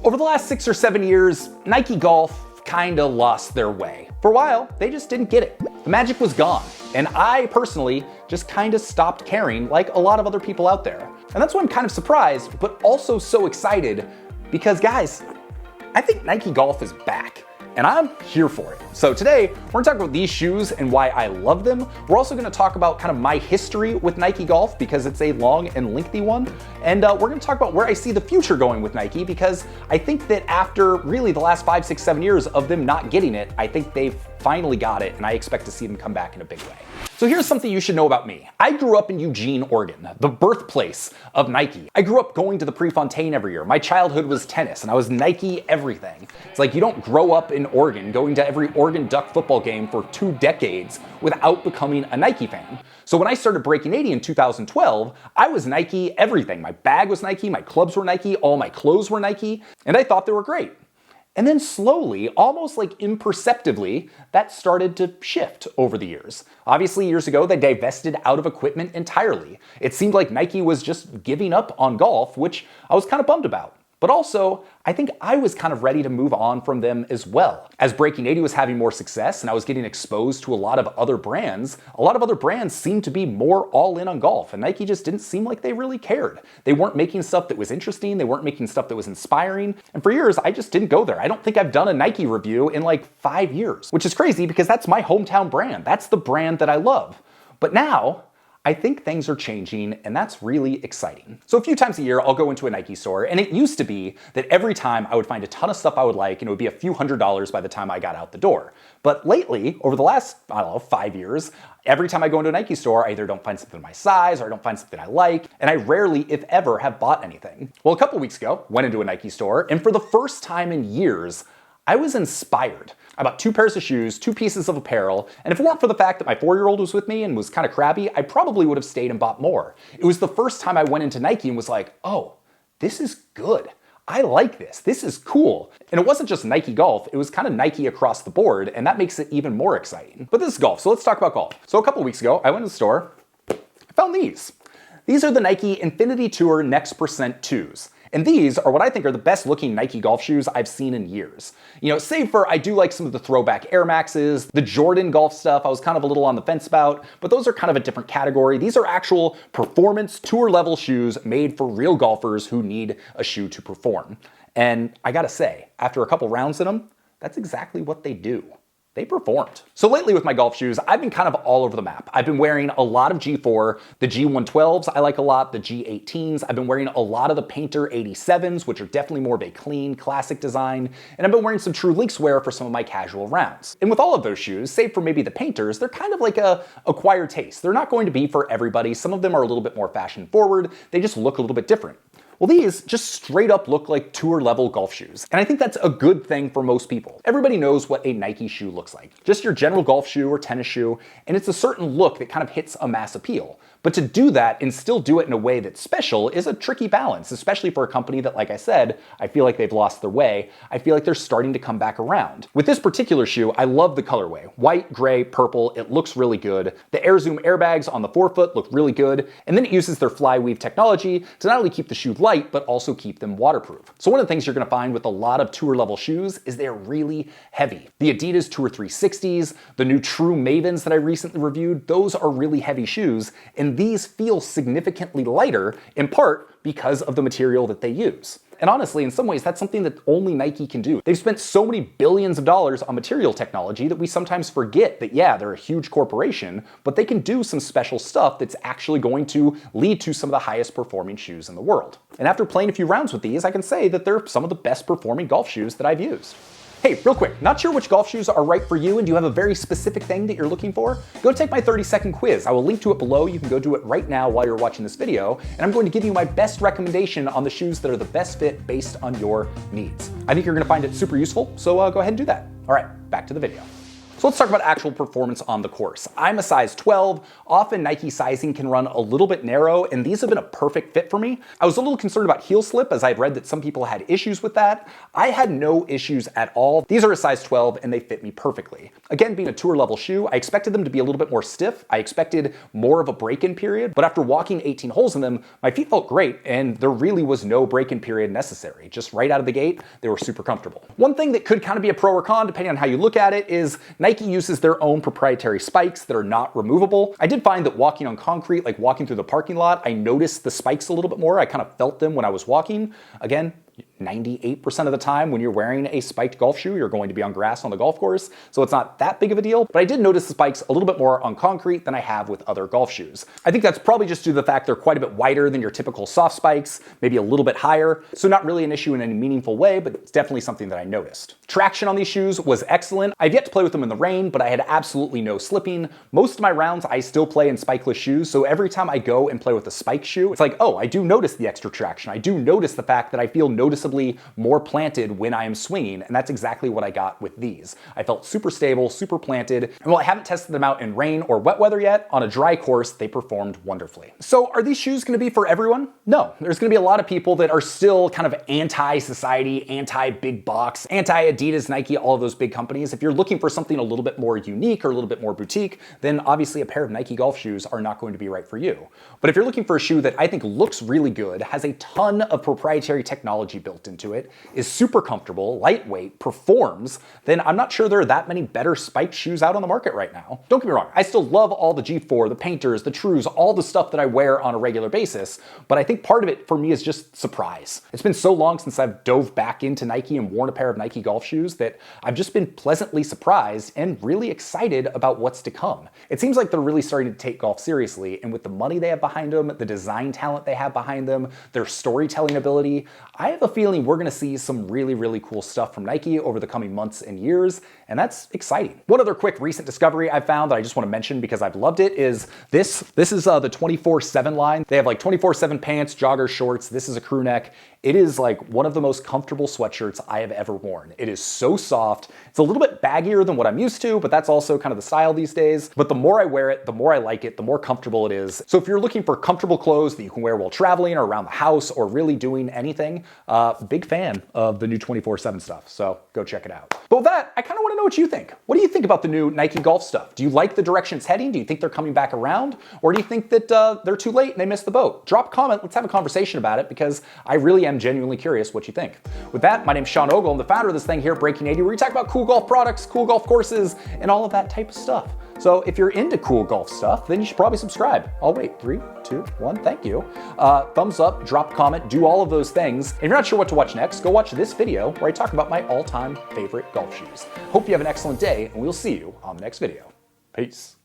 Over the last 6 or 7 years, Nike Golf kinda lost their way. For a while, they just didn't get it. The magic was gone, and I personally just kinda stopped caring like a lot of other people out there. And that's why I'm kind of surprised, but also so excited, because guys, I think Nike Golf is back. And I'm here for it. So today, we're gonna talk about these shoes and why I love them. We're also gonna talk about kind of my history with Nike Golf because it's a long and lengthy one. And we're gonna talk about where I see the future going with Nike because I think that after really the last 5, 6, 7 years of them not getting it, I think they've finally got it and I expect to see them come back in a big way. So here's something you should know about me. I grew up in Eugene, Oregon, the birthplace of Nike. I grew up going to the Prefontaine every year. My childhood was tennis and I was Nike everything. It's like you don't grow up in Oregon going to every Oregon Duck football game for 2 decades without becoming a Nike fan. So when I started breaking 80 in 2012, I was Nike everything. My bag was Nike, my clubs were Nike, all my clothes were Nike, and I thought they were great. And then slowly, almost like imperceptibly, that started to shift over the years. Obviously, years ago, they divested out of equipment entirely. It seemed like Nike was just giving up on golf, which I was kind of bummed about. But also, I think I was kind of ready to move on from them as well. As Breaking 80 was having more success and I was getting exposed to a lot of other brands seemed to be more all in on golf, and Nike just didn't seem like they really cared. They weren't making stuff that was interesting, they weren't making stuff that was inspiring, and for years I just didn't go there. I don't think I've done a Nike review in like 5 years, which is crazy because that's my hometown brand. That's the brand that I love. But now, I think things are changing, and that's really exciting. So a few times a year, I'll go into a Nike store, and it used to be that every time I would find a ton of stuff I would like, and it would be a few $100s by the time I got out the door. But lately, over the last, 5 years, every time I go into a Nike store, I either don't find something my size, or I don't find something I like, and I rarely, if ever, have bought anything. Well, a couple weeks ago, went into a Nike store, and for the first time in years, I was inspired. I bought 2 pairs of shoes, 2 pieces of apparel, and if it weren't for the fact that my 4-year-old was with me and was kind of crabby, I probably would have stayed and bought more. It was the first time I went into Nike and was like, oh, this is good. I like this. This is cool. And it wasn't just Nike Golf, it was kind of Nike across the board, and that makes it even more exciting. But this is golf, so let's talk about golf. So a couple weeks ago, I went to the store, I found these. These are the Nike Infinity Tour Next Percent 2s. And these are what I think are the best looking Nike golf shoes I've seen in years. You know, save for I do like some of the throwback Air Maxes, the Jordan golf stuff I was kind of a little on the fence about, but those are kind of a different category. These are actual performance tour level shoes made for real golfers who need a shoe to perform. And I gotta say, after a couple rounds in them, that's exactly what they do. They performed. So lately with my golf shoes, I've been kind of all over the map. I've been wearing a lot of G4, the G112s I like a lot, the G18s. I've been wearing a lot of the Painter 87s, which are definitely more of a clean, classic design. And I've been wearing some True Links wear for some of my casual rounds. And with all of those shoes, save for maybe the Painters, they're kind of like a acquired taste. They're not going to be for everybody. Some of them are a little bit more fashion forward. They just look a little bit different. Well, these just straight up look like tour level golf shoes. And I think that's a good thing for most people. Everybody knows what a Nike shoe looks like. Just your general golf shoe or tennis shoe, and it's a certain look that kind of hits a mass appeal. But to do that and still do it in a way that's special is a tricky balance, especially for a company that, like I said, I feel like they've lost their way. I feel like they're starting to come back around. With this particular shoe, I love the colorway. White, gray, purple, it looks really good. The Air Zoom airbags on the forefoot look really good. And then it uses their Flyweave technology to not only keep the shoe light, but also keep them waterproof. So one of the things you're gonna find with a lot of tour level shoes is they're really heavy. The Adidas Tour 360s, the new True Mavens that I recently reviewed, those are really heavy shoes, and these feel significantly lighter, in part because of the material that they use. And honestly, in some ways, that's something that only Nike can do. They've spent so many billions of dollars on material technology that we sometimes forget that, yeah, they're a huge corporation, but they can do some special stuff that's actually going to lead to some of the highest performing shoes in the world. And after playing a few rounds with these, I can say that they're some of the best performing golf shoes that I've used. Hey, real quick, not sure which golf shoes are right for you and do you have a very specific thing that you're looking for? Go take my 30-second quiz. I will link to it below. You can go do it right now while you're watching this video, and I'm going to give you my best recommendation on the shoes that are the best fit based on your needs. I think you're gonna find it super useful, so go ahead and do that. All right, back to the video. So let's talk about actual performance on the course. I'm a size 12. Often Nike sizing can run a little bit narrow, and these have been a perfect fit for me. I was a little concerned about heel slip, as I'd read that some people had issues with that. I had no issues at all. These are a size 12 and they fit me perfectly. Again, being a tour level shoe, I expected them to be a little bit more stiff. I expected more of a break-in period, but after walking 18 holes in them, my feet felt great and there really was no break-in period necessary. Just right out of the gate, they were super comfortable. One thing that could kind of be a pro or con, depending on how you look at it, is Nike uses their own proprietary spikes that are not removable. I did find that walking on concrete, like walking through the parking lot, I noticed the spikes a little bit more. I kind of felt them when I was walking. Again, 98% of the time when you're wearing a spiked golf shoe, you're going to be on grass on the golf course, so it's not that big of a deal, but I did notice the spikes a little bit more on concrete than I have with other golf shoes. I think that's probably just due to the fact they're quite a bit wider than your typical soft spikes, maybe a little bit higher, so not really an issue in any meaningful way, but it's definitely something that I noticed. Traction on these shoes was excellent. I've yet to play with them in the rain, but I had absolutely no slipping. Most of my rounds I still play in spikeless shoes, so every time I go and play with a spike shoe, it's like, oh, I do notice the extra traction. I do notice the fact that I feel noticeably more planted when I am swinging, and that's exactly what I got with these. I felt super stable, super planted, and while I haven't tested them out in rain or wet weather yet, on a dry course, they performed wonderfully. So are these shoes gonna be for everyone? No. There's gonna be a lot of people that are still kind of anti-society, anti-big box, anti-Adidas, Nike, all of those big companies. If you're looking for something a little bit more unique or a little bit more boutique, then obviously a pair of Nike golf shoes are not going to be right for you. But if you're looking for a shoe that I think looks really good, has a ton of proprietary technology built into it, is super comfortable, lightweight, performs, then I'm not sure there are that many better spiked shoes out on the market right now. Don't get me wrong, I still love all the G4, the Painters, the Trues, all the stuff that I wear on a regular basis, but I think part of it for me is just surprise. It's been so long since I've dove back into Nike and worn a pair of Nike golf shoes that I've just been pleasantly surprised and really excited about what's to come. It seems like they're really starting to take golf seriously, and with the money they have behind them, the design talent they have behind them, their storytelling ability, I have a feeling we're gonna see some really, really cool stuff from Nike over the coming months and years, and that's exciting. One other quick recent discovery I found that I just want to mention because I've loved it is this. This is the 24/7 line. They have like 24/7 pants, joggers, shorts. This is a crew neck. It is like one of the most comfortable sweatshirts I have ever worn. It is so soft. It's a little bit baggier than what I'm used to, but that's also kind of the style these days. But the more I wear it, the more I like it, the more comfortable it is. So if you're looking for comfortable clothes that you can wear while traveling or around the house or really doing anything, big fan of the new 24/7 stuff. So go check it out. But with that, I kind of want to know what you think. What do you think about the new Nike golf stuff? Do you like the direction it's heading? Do you think they're coming back around? Or do you think that they're too late and they missed the boat? Drop a comment. Let's have a conversation about it because I really am genuinely curious what you think. With that, my name's Sean Ogle. I'm the founder of this thing here, Breaking 80, where we talk about cool golf products, cool golf courses, and all of that type of stuff. So if you're into cool golf stuff, then you should probably subscribe. I'll wait. 3, 2, 1. Thank you. Thumbs up, drop a comment, do all of those things. If you're not sure what to watch next, go watch this video where I talk about my all-time favorite golf shoes. Hope you have an excellent day, and we'll see you on the next video. Peace.